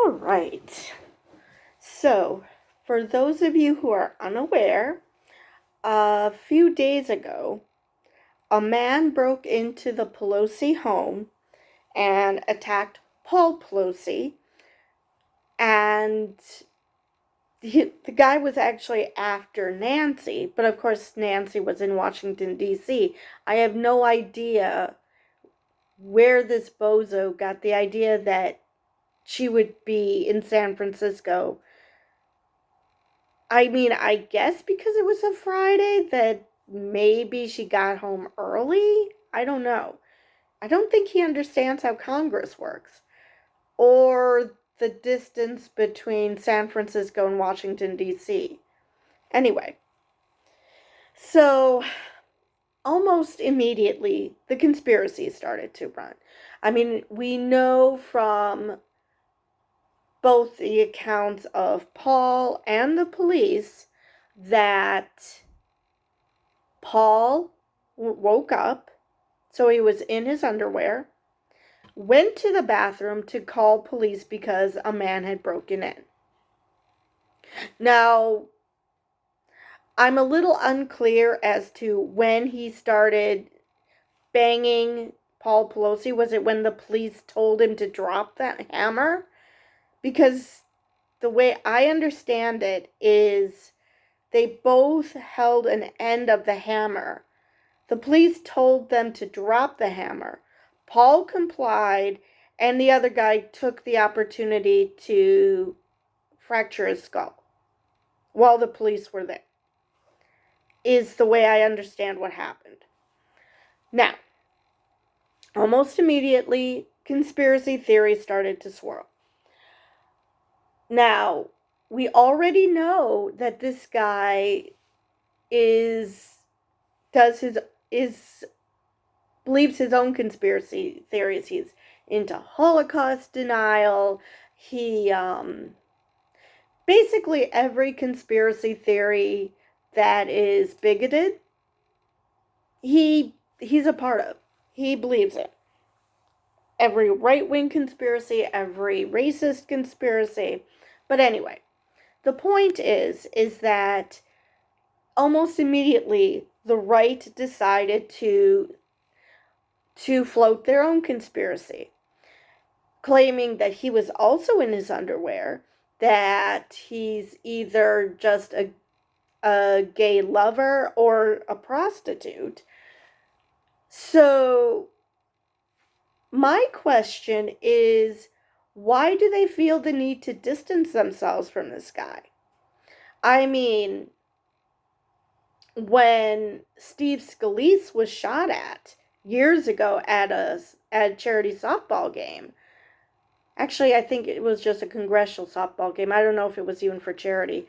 All right. So, for those of you who are unaware, a few days ago, a man broke into the Pelosi home and attacked Paul Pelosi. And the guy was actually after Nancy, but of course, Nancy was in Washington, D.C. I have no idea where this bozo got the idea that she would be in San Francisco. I mean, I guess because it was a Friday that maybe she got home early? I don't know. I don't think he understands how Congress works or the distance between San Francisco and Washington, D.C. Anyway, so almost immediately the conspiracy started to run. I mean, we know from both the accounts of Paul and the police that Paul woke up, so he was in his underwear, went to the bathroom to call police because a man had broken in. Now, I'm a little unclear as to when he started banging Paul Pelosi. Was it when the police told him to drop that hammer? Because the way I understand it is they both held an end of the hammer. The police told them to drop the hammer. Paul complied, and the other guy took the opportunity to fracture his skull while the police were there, is the way I understand what happened. Now, almost immediately, conspiracy theories started to swirl. Now, we already know that this guy believes his own conspiracy theories. He's into Holocaust denial. He basically every conspiracy theory that is bigoted, he's a part of. He believes it. Every right-wing conspiracy, every racist conspiracy. But anyway, the point is that almost immediately the right decided to float their own conspiracy, claiming that he was also in his underwear, that he's either just a gay lover or a prostitute. So my question is, why do they feel the need to distance themselves from this guy? I mean, when Steve Scalise was shot at years ago at a charity softball game, actually, I think it was just a congressional softball game. I don't know if it was even for charity.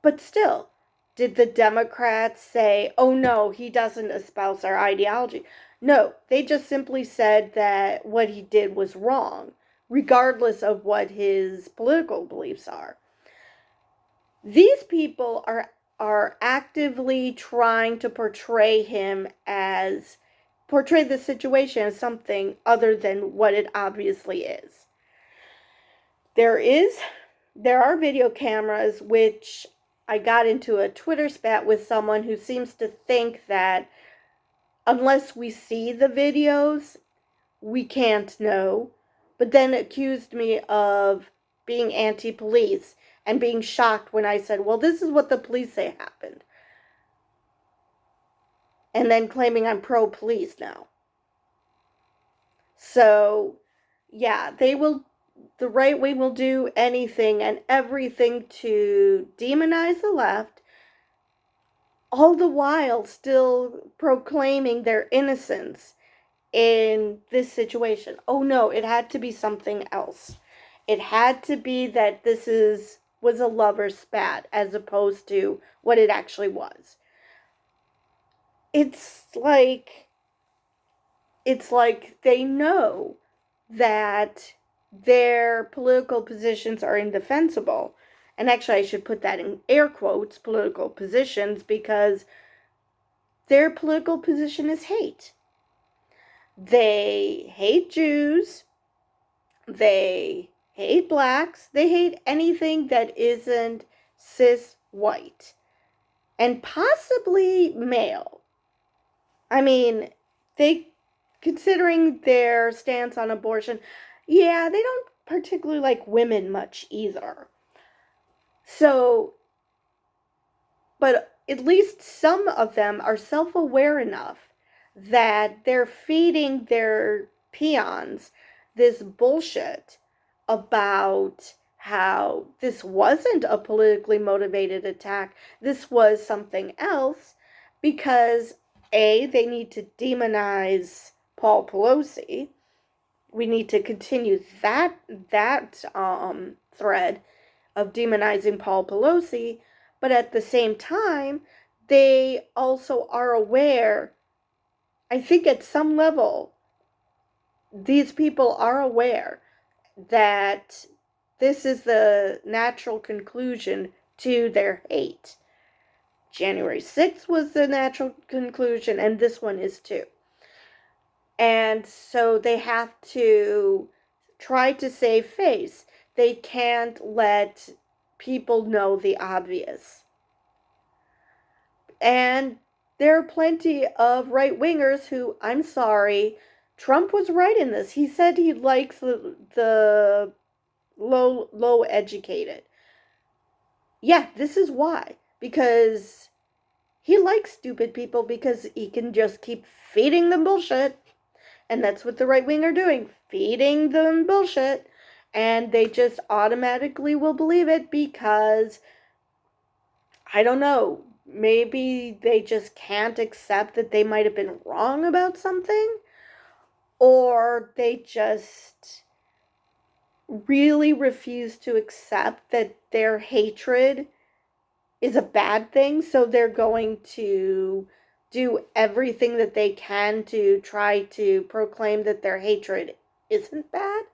But still, did the Democrats say, oh no, he doesn't espouse our ideology? No, they just simply said that what he did was wrong, regardless of what his political beliefs are. These people are actively trying to portray the situation as something other than what it obviously is. There are video cameras, which I got into a Twitter spat with someone who seems to think that unless we see the videos, we can't know, but then accused me of being anti-police and being shocked when I said, well, this is what the police say happened. And then claiming I'm pro-police now. So, yeah, the right wing will do anything and everything to demonize the left, all the while still proclaiming their innocence in this situation. Oh no, it had to be something else. It had to be that this was a lover's spat as opposed to what it actually was. It's like they know that their political positions are indefensible. And actually, I should put that in air quotes, political positions, because their political position is hate. They hate Jews. They hate blacks. They hate anything that isn't cis white. And possibly male. I mean, considering their stance on abortion, yeah, they don't particularly like women much either. So, but at least some of them are self-aware enough that they're feeding their peons this bullshit about how this wasn't a politically motivated attack. This was something else because they need to demonize Paul Pelosi. We need to continue that thread of demonizing Paul Pelosi, but at the same time, they also are aware, I think at some level, these people are aware that this is the natural conclusion to their hate. January 6th was the natural conclusion, and this one is too. And so they have to try to save face. They can't let people know the obvious. And there are plenty of right-wingers who, I'm sorry, Trump was right in this. He said he likes the low educated. Yeah, this is why. Because he likes stupid people because he can just keep feeding them bullshit. And that's what the right wing are doing, feeding them bullshit. And they just automatically will believe it because, I don't know, maybe they just can't accept that they might have been wrong about something. Or they just really refuse to accept that their hatred is a bad thing. So they're going to do everything that they can to try to proclaim that their hatred isn't bad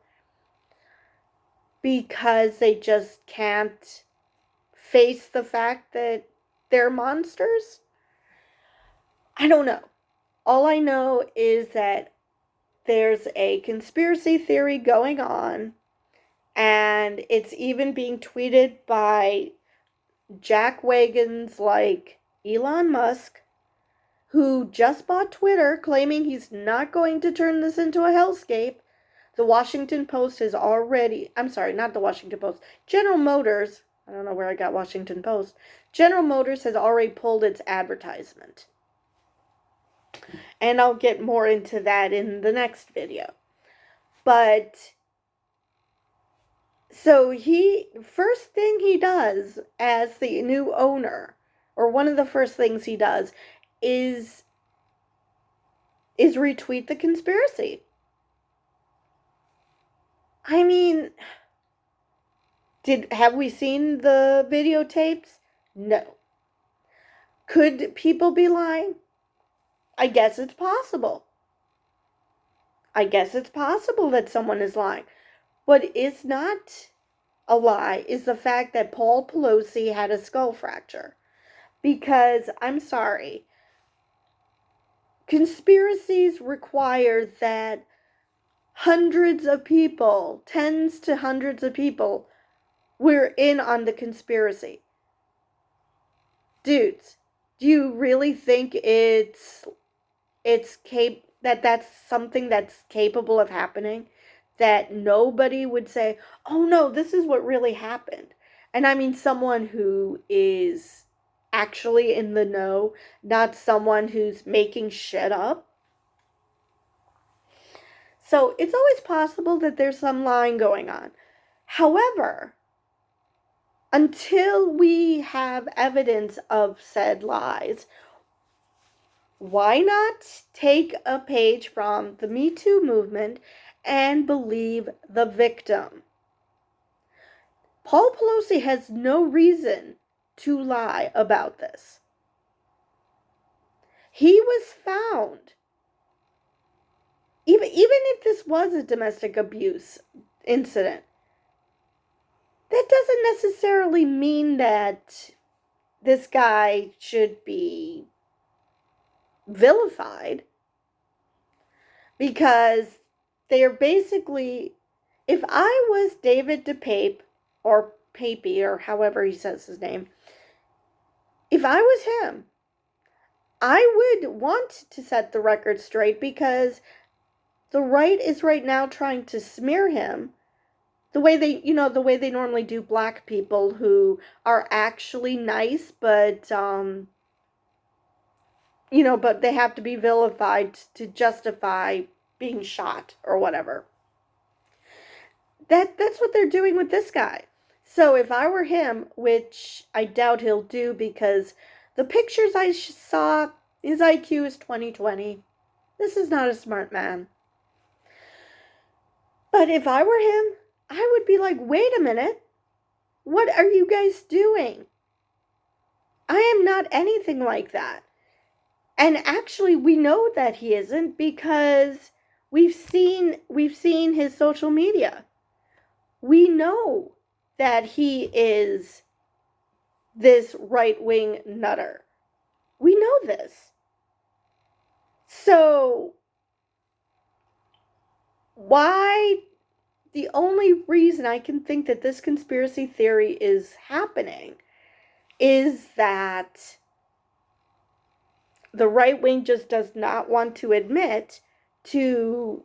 because they just can't face the fact that they're monsters. I don't know. All I know is that there's a conspiracy theory going on, and it's even being tweeted by jackwagons like Elon Musk, who just bought Twitter, claiming he's not going to turn this into a hellscape. The Washington Post has already, I'm sorry, not the Washington Post, General Motors, I don't know where I got Washington Post, General Motors has already pulled its advertisement. And I'll get more into that in the next video. But, so first thing he does as the new owner, or one of the first things he does, is retweet the conspiracy. I mean, have we seen the videotapes? No. Could people be lying? I guess it's possible. I guess it's possible that someone is lying. What is not a lie is the fact that Paul Pelosi had a skull fracture. Because, I'm sorry, conspiracies require that hundreds of people, tens to hundreds of people, were in on the conspiracy. Dudes, do you really think that's something that's capable of happening? That nobody would say, oh no, this is what really happened. And I mean someone who is actually in the know, not someone who's making shit up. So it's always possible that there's some lying going on. However, until we have evidence of said lies, why not take a page from the Me Too movement and believe the victim? Paul Pelosi has no reason to lie about this. He was found. Even if this was a domestic abuse incident, that doesn't necessarily mean that this guy should be vilified, because they are basically, If I was David DePape, or Papey, or however he says his name, if I was him, I would want to set the record straight, because the right is right now trying to smear him the way they normally do black people who are actually nice, but but they have to be vilified to justify being shot or whatever. That's what they're doing with this guy. So if I were him, which I doubt he'll do, because the pictures I saw, his IQ is 2020. This is not a smart man. But if I were him, I would be like, wait a minute. What are you guys doing? I am not anything like that. And actually, we know that he isn't, because we've seen his social media. We know that he is this right-wing nutter. We know this. So why? The only reason I can think that this conspiracy theory is happening is that the right wing just does not want to admit to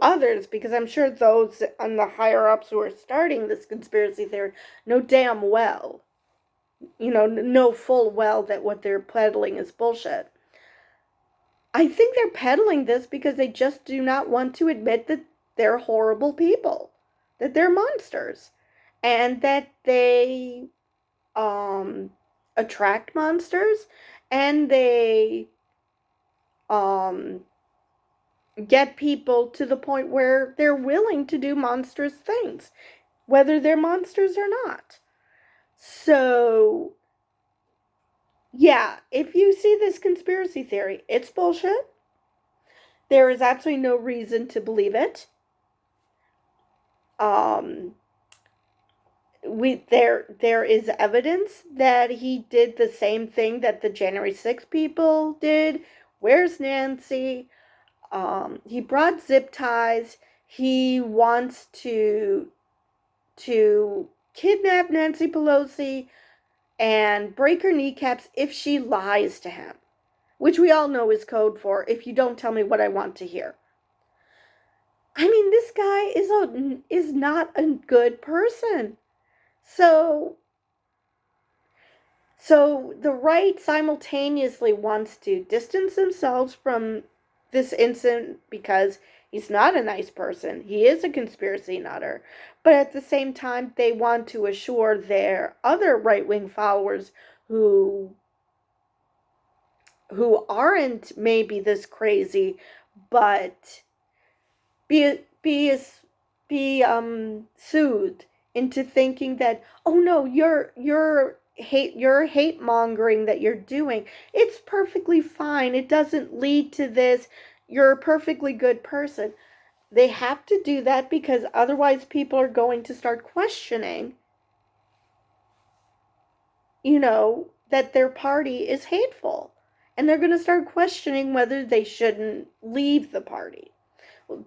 others, because I'm sure those on the higher ups who are starting this conspiracy theory know damn well, know full well that what they're peddling is bullshit. I think they're peddling this because they just do not want to admit that they're horrible people, that they're monsters, and that they attract monsters, and they get people to the point where they're willing to do monstrous things, whether they're monsters or not. So, yeah, if you see this conspiracy theory, it's bullshit. There is absolutely no reason to believe it. There is evidence that he did the same thing that the January 6th people did. Where's Nancy? He brought zip ties. He wants to kidnap Nancy Pelosi and break her kneecaps if she lies to him, which we all know is code for if you don't tell me what I want to hear. I mean, this guy is not a good person. So the right simultaneously wants to distance themselves from this incident because he's not a nice person. He is a conspiracy nutter. But at the same time, they want to assure their other right-wing followers who aren't maybe this crazy, but be soothed into thinking that, oh no, you're hate mongering that you're doing, it's perfectly fine, it doesn't lead to this, you're a perfectly good person. They have to do that because otherwise people are going to start questioning, that their party is hateful, and they're going to start questioning whether they shouldn't leave the party.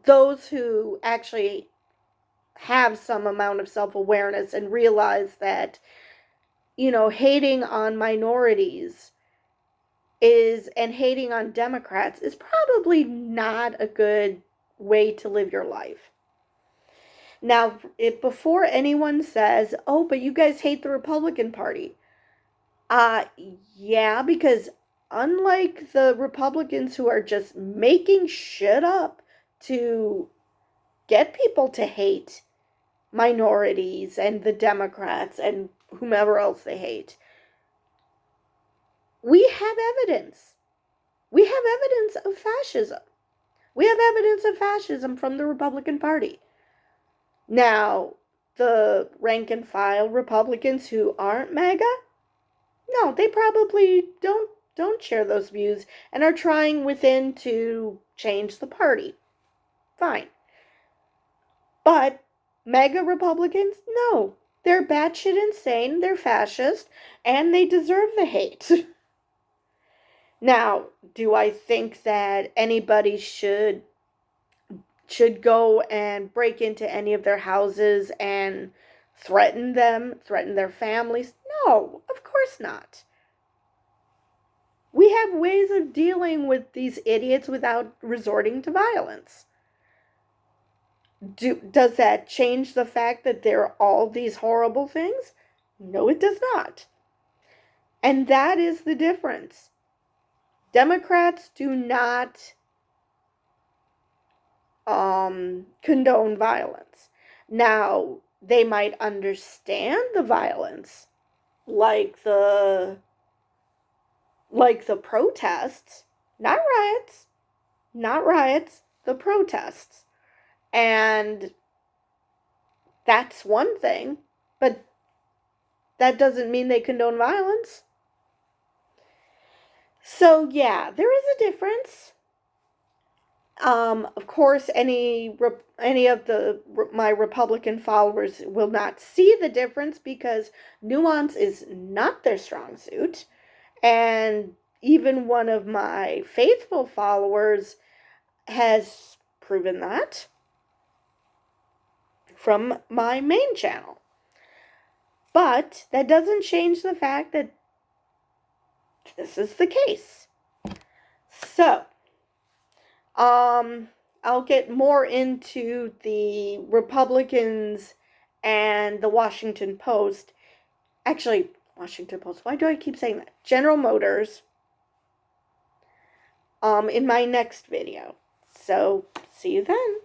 Those who actually have some amount of self-awareness and realize that, hating on minorities and hating on Democrats is probably not a good way to live your life. Now, before anyone says, oh, but you guys hate the Republican Party. Yeah, because unlike the Republicans who are just making shit up to get people to hate minorities and the Democrats and whomever else they hate, we have evidence. We have evidence of fascism. We have evidence of fascism from the Republican Party. Now, the rank and file Republicans who aren't MAGA, no, they probably don't share those views and are trying within to change the party. Fine. But MAGA Republicans, no. They're batshit insane, they're fascist, and they deserve the hate. Now, do I think that anybody should should go and break into any of their houses and threaten them, threaten their families. No, of course not. We have ways of dealing with these idiots without resorting to violence. Does that change the fact that there are all these horrible things? No, it does not. And that is the difference. Democrats do not condone violence. Now, they might understand the violence, like the protests, not riots, the protests. And that's one thing, but that doesn't mean they condone violence. So yeah, there is a difference. Of course, any of my Republican followers will not see the difference because nuance is not their strong suit, and even one of my faithful followers has proven that from my main channel. But that doesn't change the fact that this is the case. So, I'll get more into the Republicans and the Washington Post. Actually, Washington Post. Why do I keep saying that? General Motors. In my next video. So, see you then.